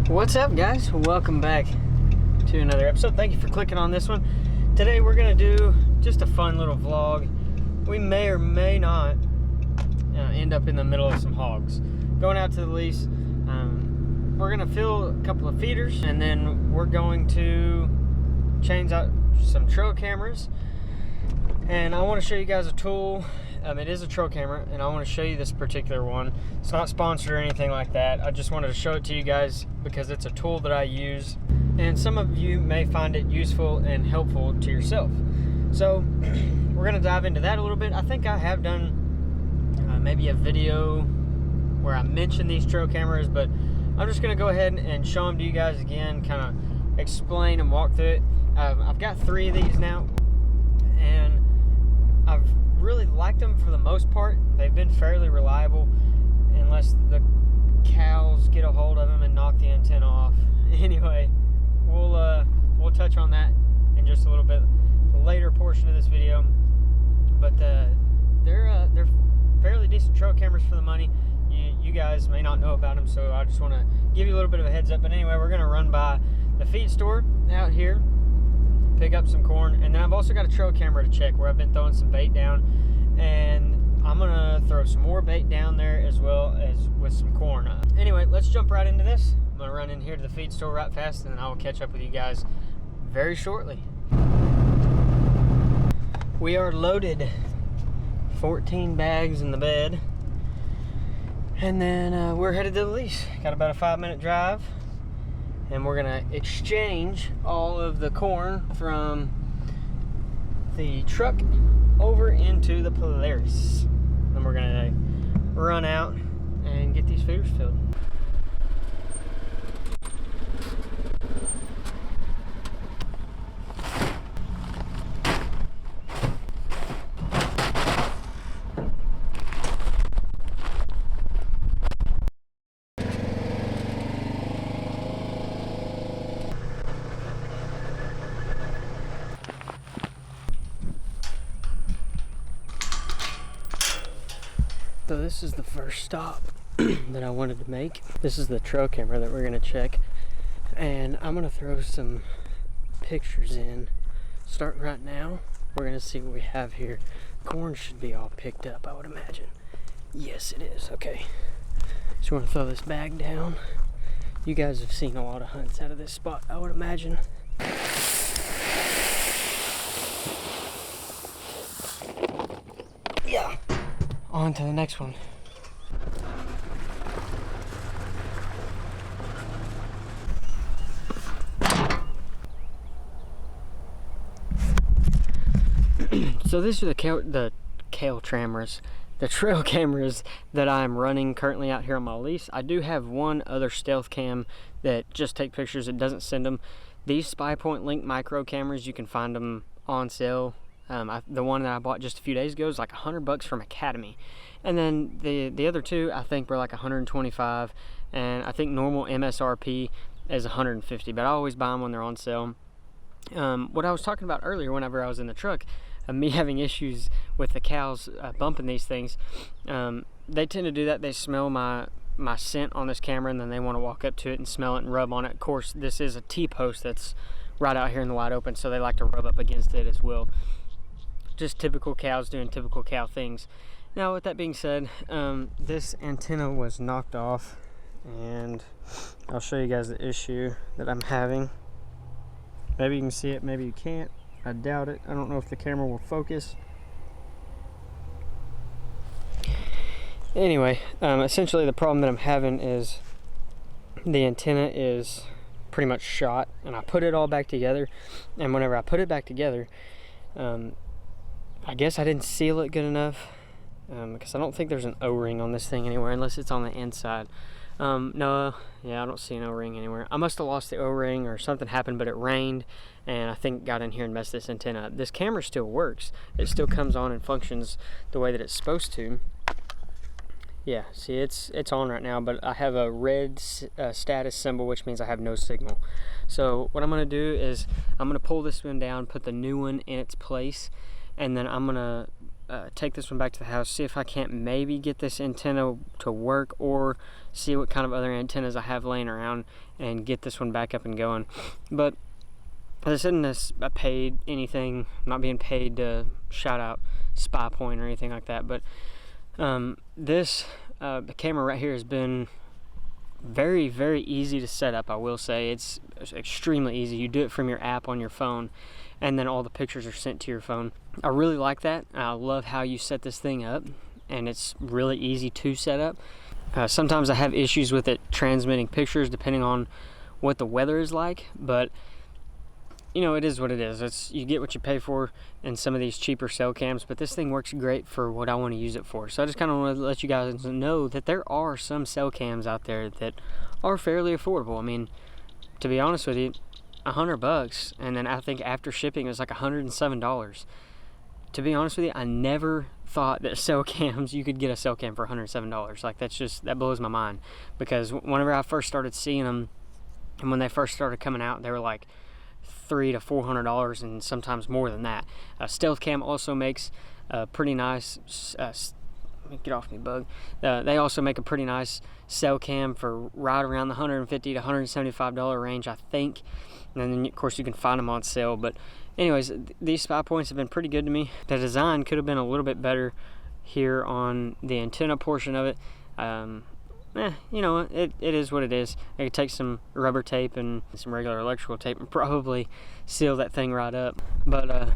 What's up, guys? Welcome back to another episode. Thank you for clicking on this one. Today we're gonna do just a fun little vlog. We may or may not end up in the middle of some hogs. Going out to the lease, we're gonna fill a couple of feeders, and then we're going to change out some trail cameras. And I want to show you guys a tool. It is a trail camera, and I want to show you this particular one. It's not sponsored or anything like that. I just wanted to show it to you guys because it's a tool that I use, and some of you may find it useful and helpful to yourself. So we're going to dive into that a little bit. I think I have done maybe a video where I mentioned these trail cameras, but I'm just going to go ahead and show them to you guys again, kind of explain and walk through it. I've got 3 of these now, and I've really liked them for the most part. They've been fairly reliable unless the cows get a hold of them and knock the antenna off. Anyway, we'll touch on that in just a little bit later portion of this video. But they're fairly decent trail cameras for the money. You guys may not know about them, so I just want to give you a little bit of a heads up. But anyway, we're going to run by the feed store out here, pick up some corn, and then I've also got a trail camera to check where I've been throwing some bait down, and I'm gonna throw some more bait down there as well as with some corn. Anyway, let's jump right into this. I'm gonna run in here to the feed store right fast, and then I will catch up with you guys very shortly. We are loaded. 14 bags in the bed, and then we're headed to the lease. Got about a 5-minute drive, and we're gonna exchange all of the corn from the truck over into the Polaris. Then we're gonna run out and get these feeders filled. So this is the first stop that I wanted to make. This is the trail camera that we're gonna check, and I'm gonna throw some pictures in. Starting right now, we're gonna see what we have here. Corn should be all picked up, I would imagine. Yes, it is. Okay, so we're gonna throw this bag down. You guys have seen a lot of hunts out of this spot, I would imagine. Yeah. On to the next one. So these are the trail cameras that I'm running currently out here on my lease. I do have one other stealth cam that just take pictures. It doesn't send them. These SpyPoint Link micro cameras, you can find them on sale. The one that I bought just a few days ago is like $100 from Academy, and then the other 2 I think were like $125, and I think normal MSRP is $150, but I always buy them when they're on sale. What I was talking about earlier, whenever I was in the truck, me having issues with the cows bumping these things, they tend to do that. They smell my scent on this camera, and then they want to walk up to it and smell it and rub on it. Of course, this is a T-post that's right out here in the wide open, so they like to rub up against it as well. Just typical cows doing typical cow things. Now, with that being said, this antenna was knocked off, and I'll show you guys the issue that I'm having. Maybe you can see it, maybe you can't. I doubt it. I don't know if the camera will focus. Anyway, essentially the problem that I'm having is the antenna is pretty much shot, and I put it all back together, and whenever I put it back together, I guess I didn't seal it good enough, because I don't think there's an O-ring on this thing anywhere unless it's on the inside. No, yeah, I don't see an O-ring anywhere. I must have lost the O-ring or something happened, but it rained, and I think got in here and messed this antenna up. This camera still works. It still comes on and functions the way that it's supposed to. Yeah, see, it's on right now, but I have a red status symbol, which means I have no signal. So what I'm going to do is I'm going to pull this one down, put the new one in its place, and then I'm going to take this one back to the house, see if I can't maybe get this antenna to work, or see what kind of other antennas I have laying around and get this one back up and going. But this isn't a paid anything. I'm not being paid to shout out Spy Point or anything like that, but this camera right here has been very, very easy to set up. I will say it's extremely easy. You do it from your app on your phone, and then all the pictures are sent to your phone. I really like that. I love how you set this thing up, and it's really easy to set up. Sometimes I have issues with it transmitting pictures depending on what the weather is like, but you know, it is what it is. You get what you pay for in some of these cheaper cell cams, but this thing works great for what I want to use it for. So I just kind of want to let you guys know that there are some cell cams out there that are fairly affordable. I mean, to be honest with you, $100, and then I think after shipping it was like $107. To be honest with you, I never thought that cell cams, you could get a cell cam for $107. Like, that blows my mind, because whenever I first started seeing them, and when they first started coming out, they were like $300 to $400, and sometimes more than that. Stealth Cam also makes a pretty nice get off me, bug. They also make a pretty nice cell cam for right around the $150 to $175 range, I think. And then of course you can find them on sale. But anyways, these Spy Points have been pretty good to me. The design could have been a little bit better here on the antenna portion of it. You know, it is what it is. I could take some rubber tape and some regular electrical tape and probably seal that thing right up. But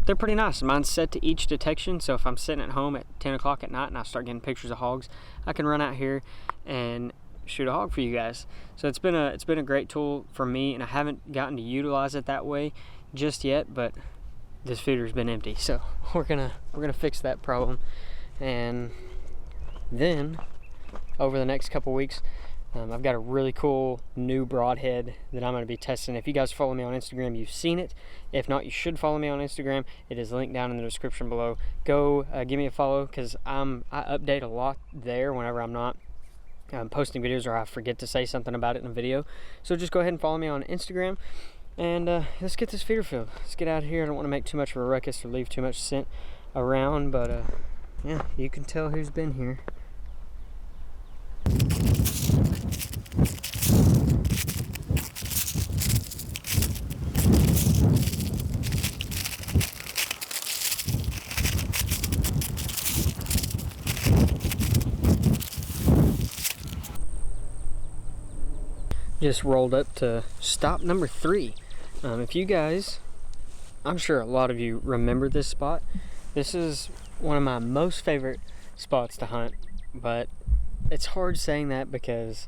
they're pretty nice. Mine's set to each detection, so if I'm sitting at home at 10 o'clock at night and I start getting pictures of hogs, I can run out here and shoot a hog for you guys. So it's been a great tool for me, and I haven't gotten to utilize it that way just yet, but this feeder's been empty, so we're gonna fix that problem. And then over the next couple weeks, I've got a really cool new broadhead that I'm going to be testing. If you guys follow me on Instagram, you've seen it. If not, you should follow me on Instagram. It is linked down in the description below. Go give me a follow, because I update a lot there whenever I'm not posting videos or I forget to say something about it in a video. So just go ahead and follow me on Instagram, and let's get this feeder filled. Let's get out of here. I don't want to make too much of a ruckus or leave too much scent around, but yeah, you can tell who's been here. Just rolled up to stop number 3. If you guys, I'm sure a lot of you remember this spot. This is one of my most favorite spots to hunt, but it's hard saying that because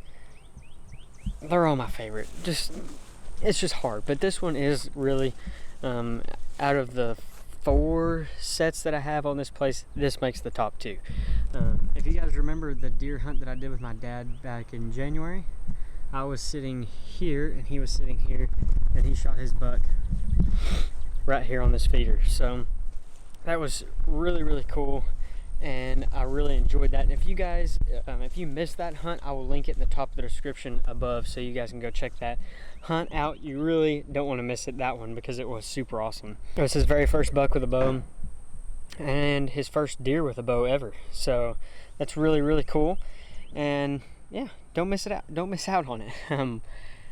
they're all my favorite. It's just hard. But this one is really, out of the 4 sets that I have on this place, this makes the top 2. If you guys remember the deer hunt that I did with my dad back in January, I was sitting here and he was sitting here, and he shot his buck right here on this feeder. So that was really, really cool, and I really enjoyed that. And if you guys, if you missed that hunt, I will link it in the top of the description above, so you guys can go check that hunt out. You really don't want to miss that one, because it was super awesome. It was his very first buck with a bow, and his first deer with a bow ever. So that's really, really cool. And yeah, don't miss it out. Don't miss out on it.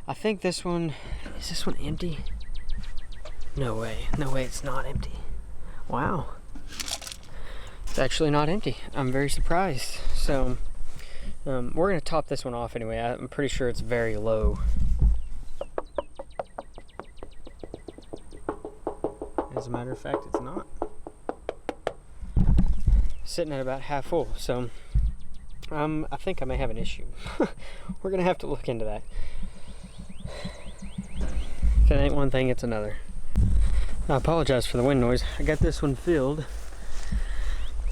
I think is this one empty? No way. No way it's not empty. Wow. It's actually not empty. I'm very surprised. So we're going to top this one off anyway. I'm pretty sure it's very low. As a matter of fact, it's not. Sitting at about half full. So I think I may have an issue. We're gonna have to look into that. If it ain't one thing, it's another. I apologize for the wind noise. I got this one filled.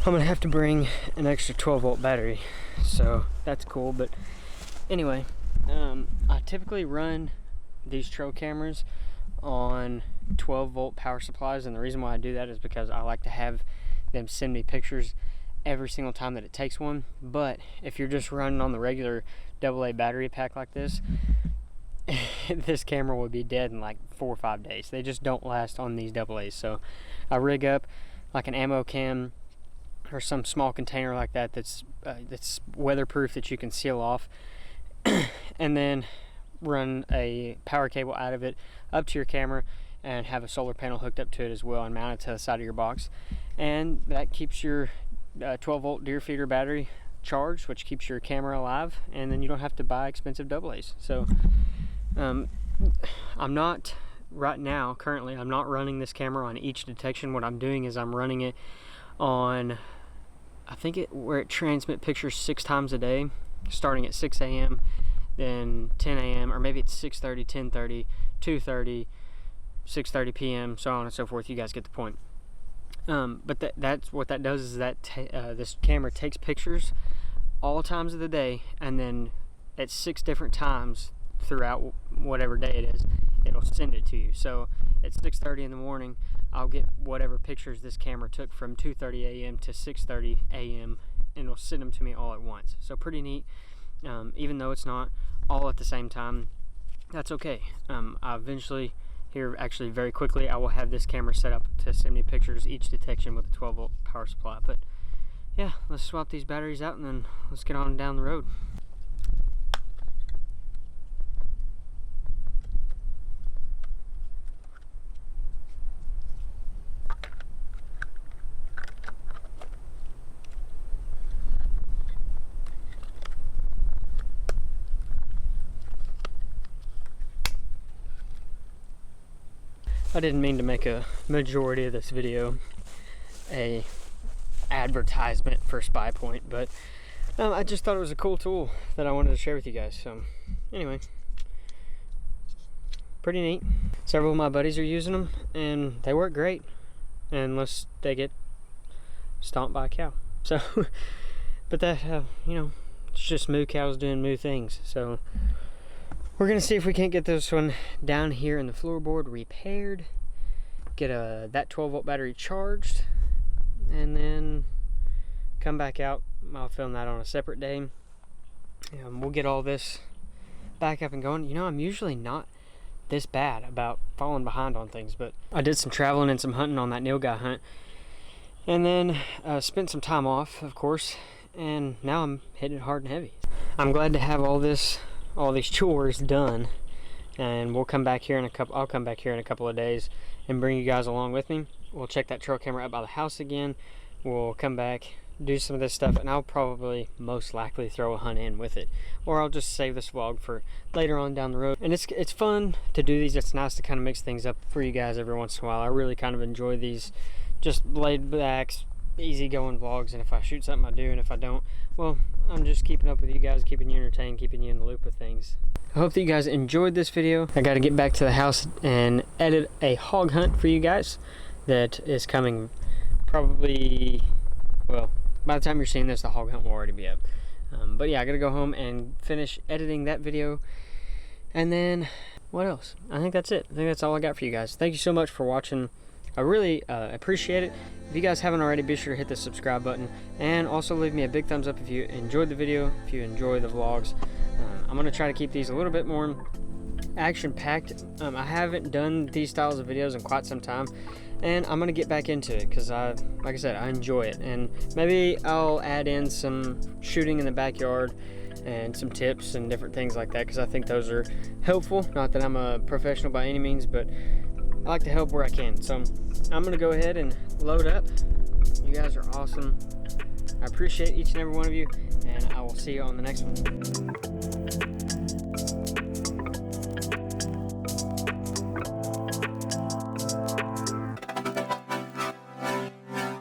I'm gonna have to bring an extra 12-volt battery, so that's cool. But anyway, I typically run these trail cameras on 12-volt power supplies, and the reason why I do that is because I like to have them send me pictures every single time that it takes one. But if you're just running on the regular AA battery pack like this, this camera would be dead in like 4 or 5 days. They just don't last on these AA's. So I rig up like an ammo cam or some small container like that that's weatherproof, that you can seal off, and then run a power cable out of it up to your camera and have a solar panel hooked up to it as well and mounted to the side of your box. And that keeps your 12-volt deer feeder battery charged, which keeps your camera alive, and then you don't have to buy expensive AA's. So I'm not right now, currently, I'm not running this camera on each detection. What I'm doing is I'm running it on, I think where it transmit pictures 6 times a day, starting at 6 a.m., then 10 a.m., or maybe it's 6:30, 10:30, 2:30, 6:30 p.m., so on and so forth. You guys get the point. But that's what that does, is that this camera takes pictures all times of the day, and then at 6 different times throughout whatever day it is, it'll send it to you. So at 6:30 in the morning, I'll get whatever pictures this camera took from 2:30 a.m. to 6:30 a.m. and it'll send them to me all at once. So pretty neat. Even though it's not all at the same time, that's okay. I eventually, here actually very quickly, I will have this camera set up to send me pictures each detection with a 12-volt power supply. But yeah, let's swap these batteries out and then let's get on down the road. I didn't mean to make a majority of this video a advertisement for Spy Point, but I just thought it was a cool tool that I wanted to share with you guys. So anyway, pretty neat. Several of my buddies are using them and they work great, unless they get stomped by a cow. So but that you know, it's just moo cows doing moo things. So we're gonna see if we can't get this one down here in the floorboard repaired, get that 12-volt battery charged, and then come back out. I'll film that on a separate day. We'll get all this back up and going. You know, I'm usually not this bad about falling behind on things, but I did some traveling and some hunting on that nilgai hunt, and then spent some time off, of course, and now I'm hitting it hard and heavy. I'm glad to have all these chores done, and we'll come back here in a couple. I'll come back here in a couple of days and bring you guys along with me. We'll check that trail camera out by the house again. We'll come back, do some of this stuff, and I'll probably most likely throw a hunt in with it, or I'll just save this vlog for later on down the road. And it's fun to do these. It's nice to kind of mix things up for you guys every once in a while. I really kind of enjoy these just laid back, easygoing vlogs, and if I shoot something, I do, and if I don't, well, I'm just keeping up with you guys, keeping you entertained, keeping you in the loop of things. I hope that you guys enjoyed this video. I got to get back to the house and edit a hog hunt for you guys that is coming probably, well, by the time you're seeing this, the hog hunt will already be up. But yeah, I got to go home and finish editing that video. And then what else? I think that's it. I think that's all I got for you guys. Thank you so much for watching. I really appreciate it. If you guys haven't already, be sure to hit the subscribe button, and also leave me a big thumbs up if you enjoyed the video, if you enjoy the vlogs. I'm going to try to keep these a little bit more action-packed. I haven't done these styles of videos in quite some time, and I'm going to get back into it because, like I said, I enjoy it. And maybe I'll add in some shooting in the backyard and some tips and different things like that, because I think those are helpful. Not that I'm a professional by any means, but I like to help where I can. So I'm going to go ahead and load up. You guys are awesome. I appreciate each and every one of you, and I will see you on the next one.